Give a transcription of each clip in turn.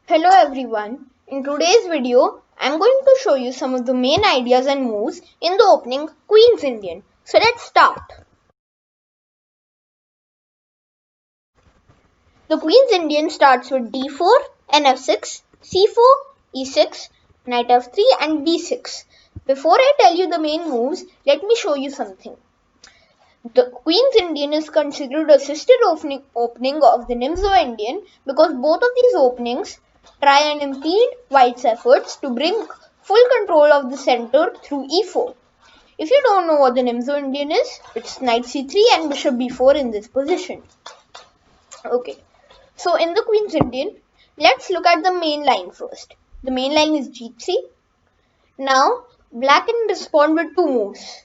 Hello everyone. In today's video, I'm going to show you some of the main ideas and moves in the opening Queen's Indian. So let's start. The Queen's Indian starts with d4, nf6, c4, e6, knight f3 and b6. Before I tell you the main moves, let me show you something. The Queen's Indian is considered a sister opening of the Nimzo-Indian because both of these openings try and impede White's efforts to bring full control of the center through e4. If you don't know what the Nimzo-Indian is, it's knight c3 and bishop b4 in this position. Okay, so in the Queen's Indian, let's look at the main line first. The main line is g3. Now, black can respond with two moves.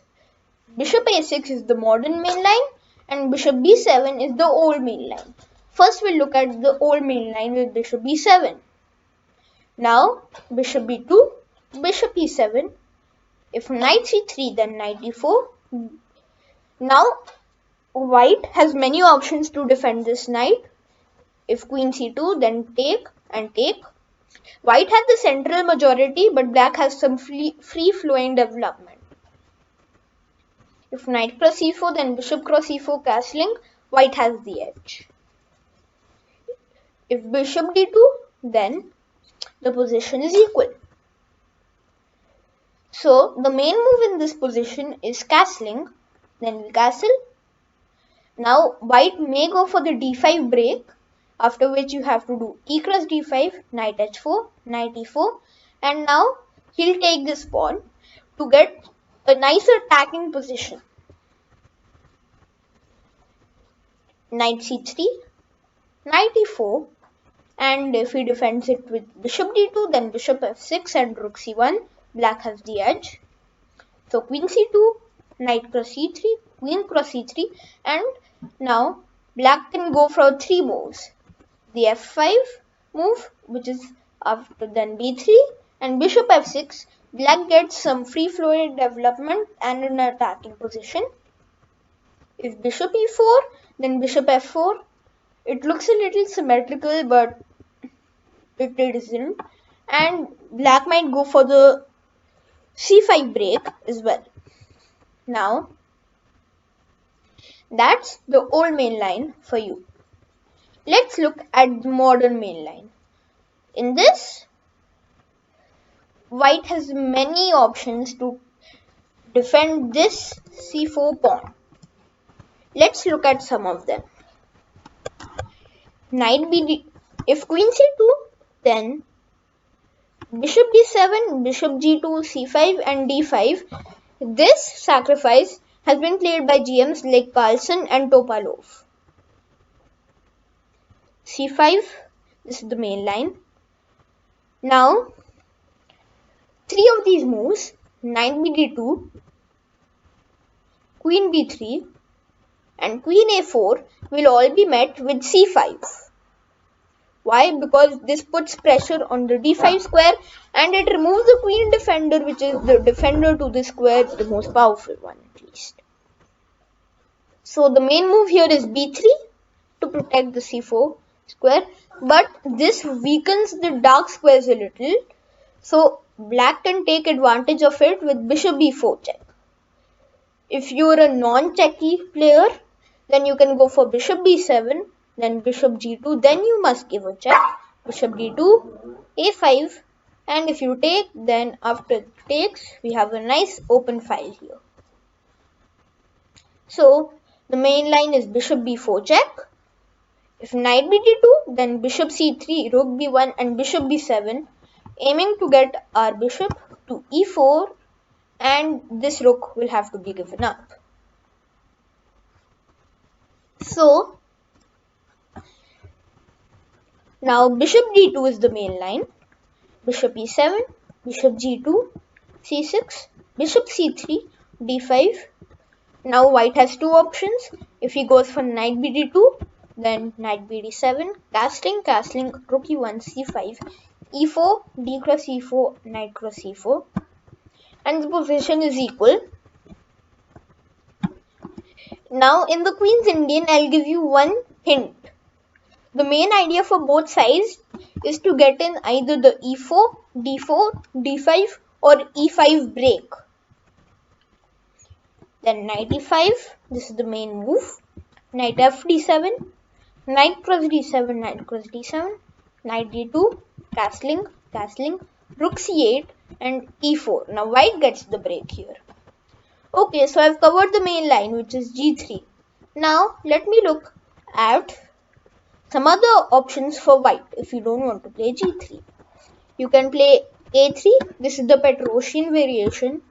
Bishop a6 is the modern main line and bishop b7 is the old main line. First we'll look at the old main line with bishop b7. Now bishop b2, bishop e7. If knight c3 then knight d4. Now white has many options to defend this knight. If queen c2 then take and take. White has the central majority but black has some free flowing development. If knight cross e4 then bishop cross e4 castling, white has the edge. If bishop d2 then the position is equal. So the main move in this position is castling, then we castle. Now white may go for the d5 break, after which you have to do e cross d5, knight h4, knight e4 and now he'll take this pawn to get a nice attacking position. Knight c3, knight e4 and if he defends it with bishop d2 then bishop f6 and rook c1, black has the edge. So queen c2, knight cross c3, queen cross c3 and now black can go for three moves. The f5 move which is after then b3 and bishop f6, black gets some free flowing development and an attacking position. If bishop e4 then bishop f4, it looks a little symmetrical but it isn't and black might go for the c5 break as well. Now that's the old main line for you. Let's look at the modern main line. In this, white has many options to defend this c4 pawn. Let's look at some of them. Knight b, if queen c2 then bishop d7, bishop g2, c5 and d5. This sacrifice has been played by GMs like Carlsen and Topalov. c5, this is the main line. Now, three of these moves, knight bd2, queen b3 and queen a4 will all be met with c5. Why? Because this puts pressure on the d5 square and it removes the queen defender, which is the defender to the square, the most powerful one at least. So the main move here is b3 to protect the c4 square, but this weakens the dark squares a little. So black can take advantage of it with bishop b4 check. If you are a non-checky player, then you can go for bishop b7, then bishop g2, then you must give a check, bishop d2, a5 and if you take, then after it takes, we have a nice open file here. So the main line is bishop b4 check. If knight bd2, then bishop c3, rook b1 and bishop b7, aiming to get our bishop to e4 and this rook will have to be given up. So now bishop d2 is the main line, bishop e7, bishop g2, c6, bishop c3, d5. Now white has two options. If he goes for knight bd2, then knight bd7, castling, rook e1, c5, e4, d cross e4, knight cross e4 and the position is equal. Now in the Queen's Indian, I'll give you one hint. The main idea for both sides is to get in either the e4, d4, d5 or e5 break. Then knight e5, this is the main move. Knight f d7, knight cross d7, knight cross d7, knight d2, castling, rook c8 and e4. Now white gets the break here. Okay, so I've covered the main line, which is g3. Now let me look at some other options for white if you don't want to play g3. You can play a3. This is the Petrosian variation.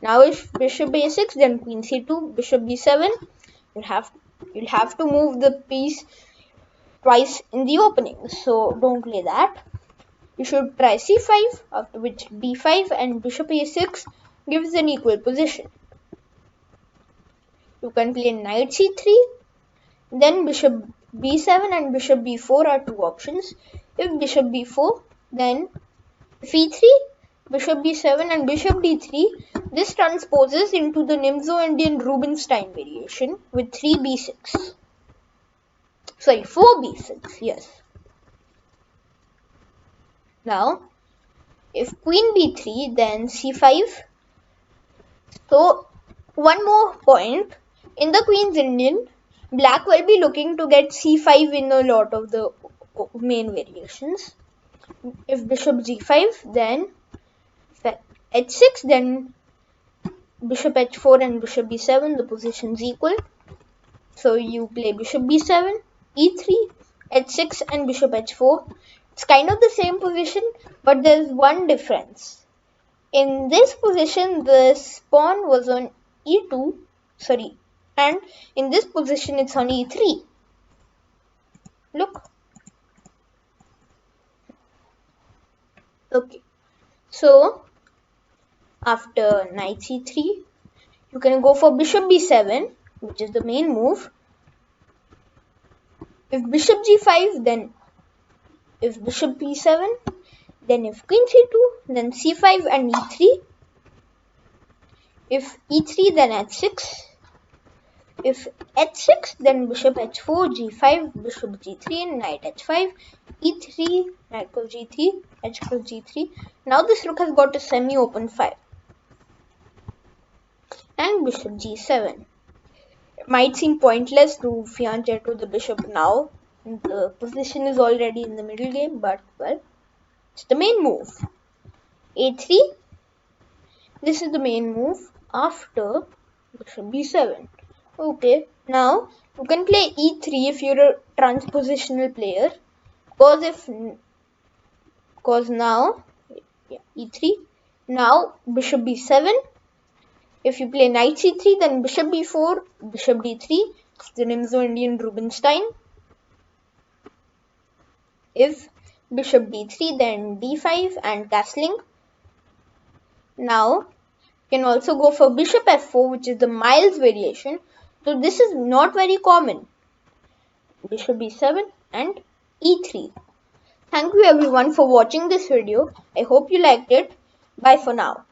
Now if bishop a6, then queen c2, bishop b7. You'll have to move the piece twice in the opening, so don't play that. You should try c5, after which d5 and bishop a6 gives an equal position. You can play knight c3, then bishop b7 and bishop b4 are two options. If bishop b4, then e3, bishop b7 and bishop d3. This transposes into the Nimzo-Indian Rubinstein variation with 4 b6, yes. Now, if queen b3, then c5. So, one more point. In the Queen's Indian, black will be looking to get c5 in a lot of the main variations. If bishop g5, then h6, then bishop h4 and bishop b7, the position's equal. So you play bishop b7, e3, h6 and bishop h4. It's kind of the same position, but there's one difference. In this position, the pawn was on e2, and in this position it's on e3. Look. Okay. So, after knight c3, you can go for bishop b7, which is the main move. If bishop g5, then if bishop b7, then if queen c2, then c5 and e3. If e3, then h6. If h6, then bishop h4, g5, bishop g3, and knight h5, e3, knight cross g3, h cross g3. Now this rook has got a semi-open file. And bishop g7. It might seem pointless to fianchetto the bishop now. The position is already in the middle game, but well, it's the main move. a3. This is the main move after bishop b7. Okay, now you can play e3 if you're a transpositional player. Because now e3. Now bishop b7. If you play knight c3, then bishop b4, bishop d3. It's the Nimzo-Indian Rubinstein. If bishop d3, then d5 and castling. Now you can also go for bishop f4, which is the Miles variation. So this is not very common. Bishop b7 and e3. Thank you everyone for watching this video. I hope you liked it. Bye for now.